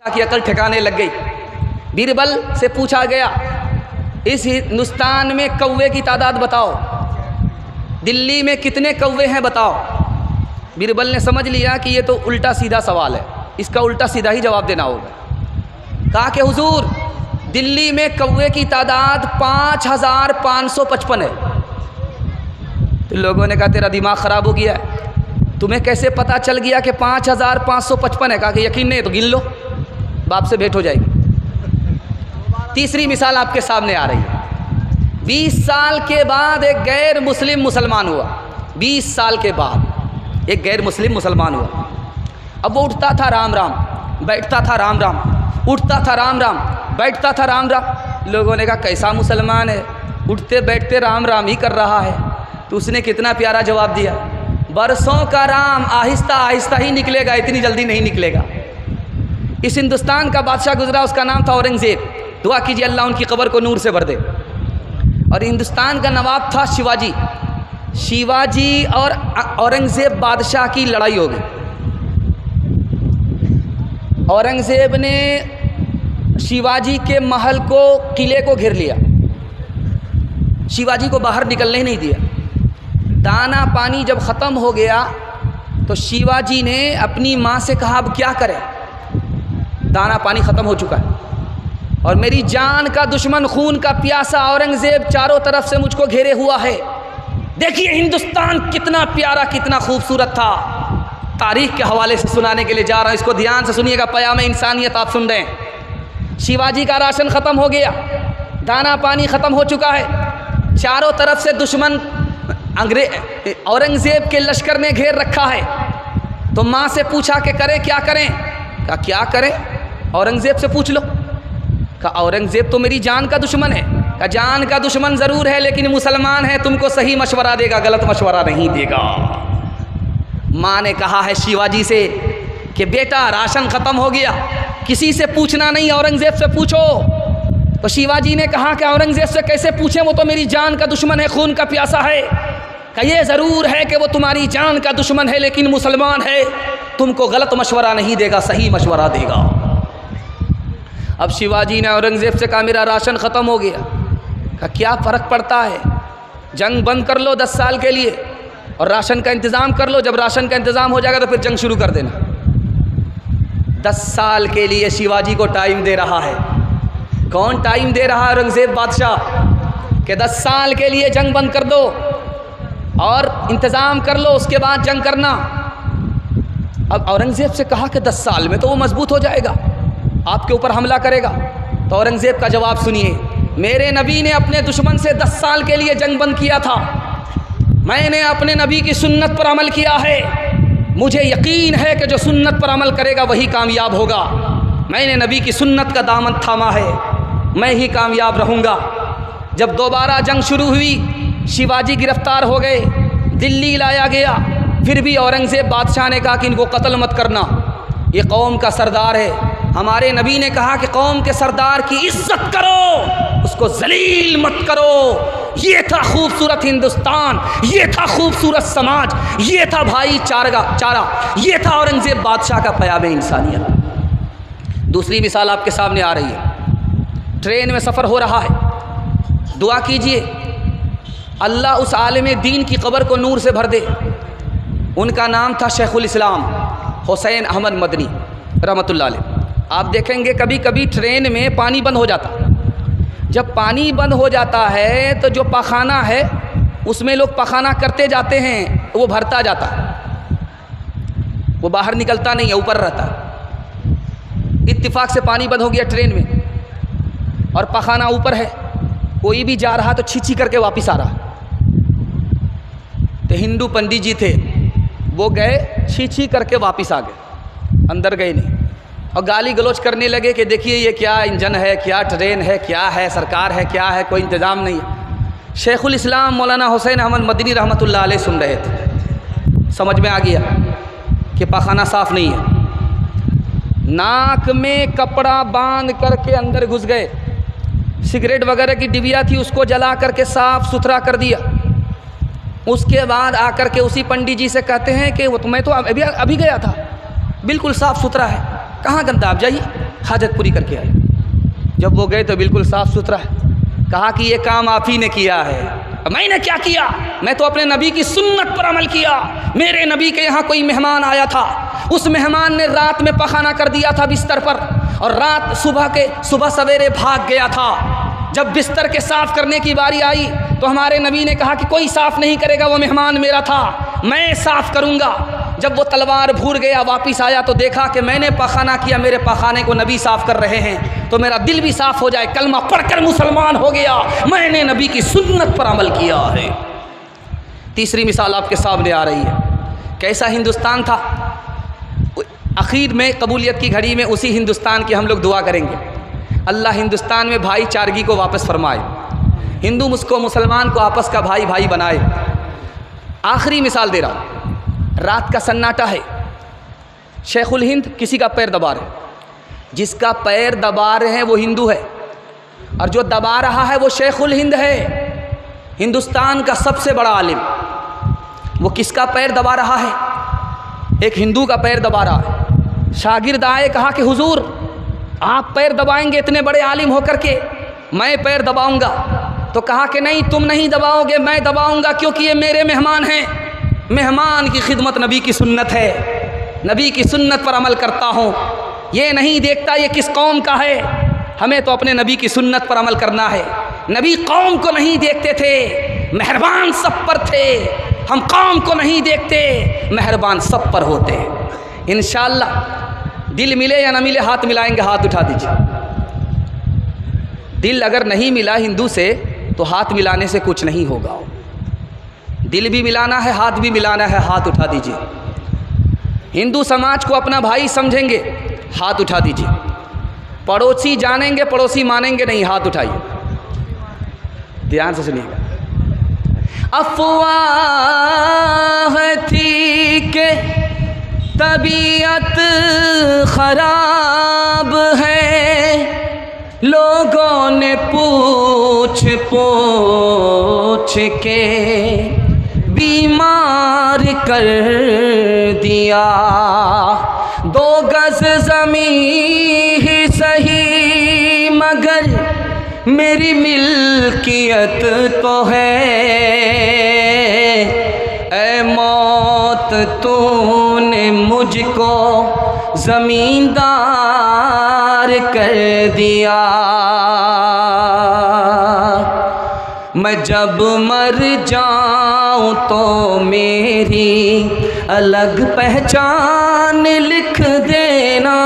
की अकल ठिकाने लग गई। बीरबल से पूछा गया, इस हिंदुस्तान में कौवे की तादाद बताओ, दिल्ली में कितने कौवे हैं बताओ। बीरबल ने समझ लिया कि ये तो उल्टा सीधा सवाल है, इसका उल्टा सीधा ही जवाब देना होगा। कहा कि हुजूर, दिल्ली में कौवे की तादाद 5555 है। तो लोगों ने कहा तेरा दिमाग ख़राब हो गया है, तुम्हें कैसे पता चल गया कि 5555 है? कहा कि यकीन नहीं तो गिन लो, बाप से भेंट हो जाएगी। तीसरी मिसाल आपके सामने आ रही है। 20 साल के बाद एक गैर मुस्लिम मुसलमान हुआ। 20 साल के बाद एक गैर मुस्लिम मुसलमान हुआ। अब वो उठता था राम राम, बैठता था राम राम, उठता था राम राम, बैठता था राम राम। लोगों ने कहा कैसा मुसलमान है, उठते बैठते राम राम ही कर रहा है। तो उसने कितना प्यारा जवाब दिया, बरसों का राम आहिस्ता आहिस्ता ही निकलेगा, इतनी जल्दी नहीं निकलेगा। इस हिंदुस्तान का बादशाह गुजरा, उसका नाम था औरंगज़ेब। दुआ कीजिए अल्लाह उनकी कब्र को नूर से भर दे। और हिंदुस्तान का नवाब था शिवाजी। शिवाजी और औरंगज़ेब बादशाह की लड़ाई हो गई। औरंगज़ेब ने शिवाजी के महल को, किले को घेर लिया, शिवाजी को बाहर निकलने नहीं दिया। दाना पानी जब ख़त्म हो गया तो शिवाजी ने अपनी माँ से कहा अब क्या करें, दाना पानी ख़त्म हो चुका है और मेरी जान का दुश्मन, खून का प्यासा औरंगज़ेब चारों तरफ से मुझको घेरे हुआ है। देखिए हिंदुस्तान कितना प्यारा, कितना खूबसूरत था। तारीख़ के हवाले से सुनाने के लिए जा रहा हूँ, इसको ध्यान से सुनिएगा, पयाम इंसानियत आप सुन रहे हैं। शिवाजी का राशन ख़त्म हो गया, दाना पानी ख़त्म हो चुका है, चारों तरफ से दुश्मन औरंगज़ेब के लश्कर ने घेर रखा है। तो माँ से पूछा कि करें क्या करें? कहा क्या करें, औरंगज़ेब से पूछ लो। कहा औरंगज़ेब तो मेरी जान का दुश्मन है। कहा जान का दुश्मन ज़रूर है लेकिन मुसलमान है, तुमको सही मशवरा देगा, गलत मशवरा नहीं देगा। माँ ने कहा है शिवाजी से कि बेटा राशन ख़त्म हो गया, किसी से पूछना नहीं, औरंगज़ेब से पूछो। तो शिवाजी ने कहा कि औरंगज़ेब से कैसे पूछें, वो तो मेरी जान का दुश्मन है, खून का प्यासा है। कहा ये ज़रूर है कि वो तुम्हारी जान का दुश्मन है लेकिन मुसलमान है, तुमको गलत मशवरा नहीं देगा, सही मशवरा देगा। अब शिवाजी ने औरंगज़ेब से कहा मेरा राशन ख़त्म हो गया। कहा क्या फ़र्क पड़ता है, जंग बंद कर लो 10 साल के लिए और राशन का इंतज़ाम कर लो, जब राशन का इंतज़ाम हो जाएगा तो फिर जंग शुरू कर देना। 10 साल के लिए शिवाजी को टाइम दे रहा है। कौन टाइम दे रहा है? औरंगज़ेब बादशाह कि 10 साल के लिए जंग बंद कर दो और इंतज़ाम कर लो, उसके बाद जंग करना। अब औरंगज़ेब से कहा कि 10 साल में तो वो मजबूत हो जाएगा, आपके ऊपर हमला करेगा। तो औरंगज़ेब का जवाब सुनिए, मेरे नबी ने अपने दुश्मन से 10 साल के लिए जंग बंद किया था, मैंने अपने नबी की सुन्नत पर अमल किया है, मुझे यकीन है कि जो सुन्नत पर अमल करेगा वही कामयाब होगा। मैंने नबी की सुन्नत का दामन थामा है, मैं ही कामयाब रहूँगा। जब दोबारा जंग शुरू हुई, शिवाजी गिरफ्तार हो गए, दिल्ली लाया गया, फिर भी औरंगज़ेब बादशाह ने कहा कि इनको कत्ल मत करना, ये कौम का सरदार है। हमारे नबी ने कहा कि कौम के सरदार की इज्जत करो, उसको जलील मत करो। ये था खूबसूरत हिंदुस्तान, ये था खूबसूरत समाज, ये था भाईचारा, ये था औरंगज़ेब बादशाह का पयाम इंसानियत। दूसरी मिसाल आपके सामने आ रही है। ट्रेन में सफ़र हो रहा है, दुआ कीजिए अल्लाह उस आलिम दीन की कब्र को नूर से भर दे। उनका नाम था शेखुल इस्लाम हुसैन अहमद मदनी रहमतुल्लाह अलैह। आप देखेंगे कभी कभी ट्रेन में पानी बंद हो जाता, जब पानी बंद हो जाता है तो जो पखाना है उसमें लोग पखाना करते जाते हैं, वो भरता जाता, वो बाहर निकलता नहीं है, ऊपर रहता। इत्तिफाक से पानी बंद हो गया ट्रेन में और पखाना ऊपर है, कोई भी जा रहा तो छीछी करके वापस आ रहा। तो हिंदू पंडित जी थे, वो गए छीछी करके वापस आ गए, अंदर गए नहीं, और गाली गलौज करने लगे कि देखिए ये क्या इंजन है, क्या ट्रेन है, क्या है, सरकार है, क्या है, कोई इंतज़ाम नहीं है। शेखुल इस्लाम मौलाना हुसैन अहमद मदनी रहमतुल्लाह अलैह सुन रहे थे, समझ में आ गया कि पखाना साफ़ नहीं है। नाक में कपड़ा बांध करके अंदर घुस गए, सिगरेट वगैरह की डिबिया थी उसको जला करके साफ़ सुथरा कर दिया। उसके बाद आकर के उसी पंडित जी से कहते हैं कि वो मैं तो अभी गया था, बिल्कुल साफ़ सुथरा है, कहाँ गंदा, आप जाइए। हाजत पूरी करके आए। जब वो गए तो बिल्कुल साफ़ सुथरा है। कहा कि ये काम आप ही ने किया है। मैंने क्या किया? मैं तो अपने नबी की सुन्नत पर अमल किया। मेरे नबी के यहाँ कोई मेहमान आया था, उस मेहमान ने रात में पखाना कर दिया था बिस्तर पर, और रात सुबह सवेरे भाग गया था। जब बिस्तर के साफ़ करने की बारी आई तो हमारे नबी ने कहा कि कोई साफ़ नहीं करेगा, वो मेहमान मेरा था, मैं साफ़ करूँगा। जब वो तलवार भूल गया, वापस आया तो देखा कि मैंने पखाना किया, मेरे पखाने को नबी साफ़ कर रहे हैं, तो मेरा दिल भी साफ़ हो जाए, कलमा पढ़कर मुसलमान हो गया, मैंने नबी की सुन्नत पर अमल किया है। तीसरी मिसाल आपके सामने आ रही है। कैसा हिंदुस्तान था। आखिर में कबूलियत की घड़ी में उसी हिंदुस्तान की हम लोग दुआ करेंगे, अल्लाह हिंदुस्तान में भाईचारगी को वापस फरमाए, हिंदू मुझको मुसलमान को आपस का भाई भाई बनाए। आखिरी मिसाल दे रहा हूँ। रात का सन्नाटा है, शेखुल हिंद किसी का पैर दबा रहे, जिसका पैर दबा रहे हैं वो हिंदू है, और जो दबा रहा है वो शेखुल हिंद है, हिंदुस्तान का सबसे बड़ा आलिम। वो किसका पैर दबा रहा है? एक हिंदू का पैर दबा रहा है। शागिर्द आए, कहा कि हुजूर आप पैर दबाएंगे इतने बड़े आलिम होकर के, मैं पैर दबाऊंगा। तो कहा कि नहीं, तुम नहीं दबाओगे, मैं दबाऊंगा, क्योंकि ये मेरे मेहमान हैं। मेहमान की खिदमत नबी की सुन्नत है, नबी की सुन्नत पर अमल करता हूँ। ये नहीं देखता ये किस कौम का है, हमें तो अपने नबी की सुन्नत पर अमल करना है। नबी कौम को नहीं देखते थे, मेहरबान सब पर थे। हम कौम को नहीं देखते, मेहरबान सब पर होते। इंशाअल्लाह दिल मिले या ना मिले, हाथ मिलाएंगे, हाथ उठा दीजिए। दिल अगर नहीं मिला हिंदू से तो हाथ मिलाने से कुछ नहीं होगा। दिल भी मिलाना है, हाथ भी मिलाना है, हाथ उठा दीजिए। हिंदू समाज को अपना भाई समझेंगे, हाथ उठा दीजिए। पड़ोसी जानेंगे, पड़ोसी मानेंगे नहीं, हाथ उठाइए। ध्यान से सुनिएगा। अफवाह थी के तबीयत खराब है, लोगों ने पूछ पूछ के बीमार कर दिया। 2 गज ज़मीं ही सही मगर मेरी मिल्कियत तो है। ऐ मौत तूने मुझको ज़मींदार कर दिया। मैं जब मर जाऊं तो मेरी अलग पहचान लिख देना,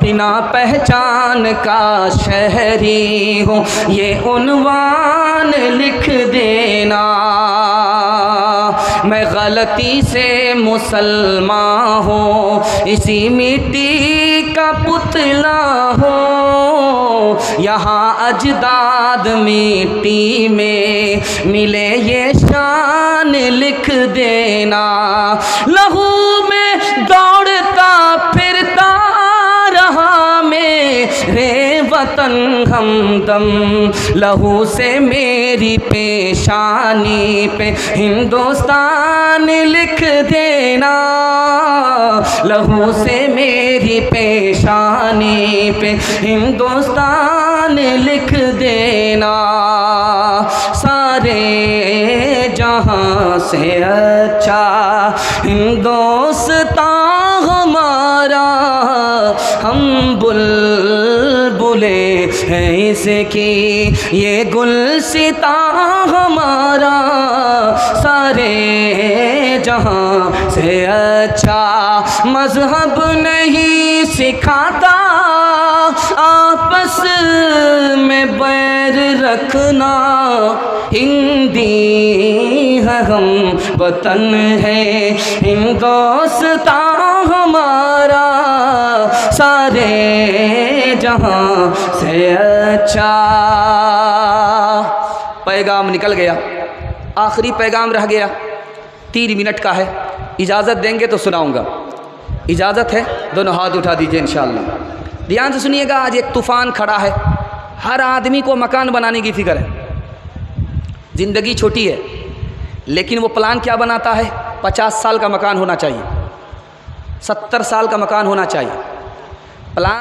बिना पहचान का शहरी हूँ ये उन्वान लिख देना। मैं गलती से मुसलमान हूँ, इसी मिट्टी का पुतला हूँ। यहाँ अजदाद मिट्टी में मिले ये शान लिख देना। लहू में दौड़ता फिरता रहा मेरे वतन हमदम, लहू से मेरी पेशानी पे हिंदुस्तान लिख देना। लहू से मेरी पेशानी पे हिंदुस्तान लिख देना। सारे जहां से अच्छा हिंदुस्तान हमारा, हम बुलबुले हैं इसकी ये गुलसिता हमारा। सारे जहां से अच्छा मजहब नहीं सिखाता, आपस में बैर रखना। हिंदी है हम, वतन है हिंदुस्तान हमारा। सारे जहां से अच्छा। पैगाम निकल गया, आखिरी पैगाम रह गया, 3 मिनट का है। इजाज़त देंगे तो सुनाऊंगा। इजाज़त है? दोनों हाथ उठा दीजिए इंशाअल्लाह। ध्यान से सुनिएगा। आज एक तूफ़ान खड़ा है, हर आदमी को मकान बनाने की फ़िक्र है। ज़िंदगी छोटी है, लेकिन वो प्लान क्या बनाता है? 50 साल का मकान होना चाहिए, 70 साल का मकान होना चाहिए। प्लान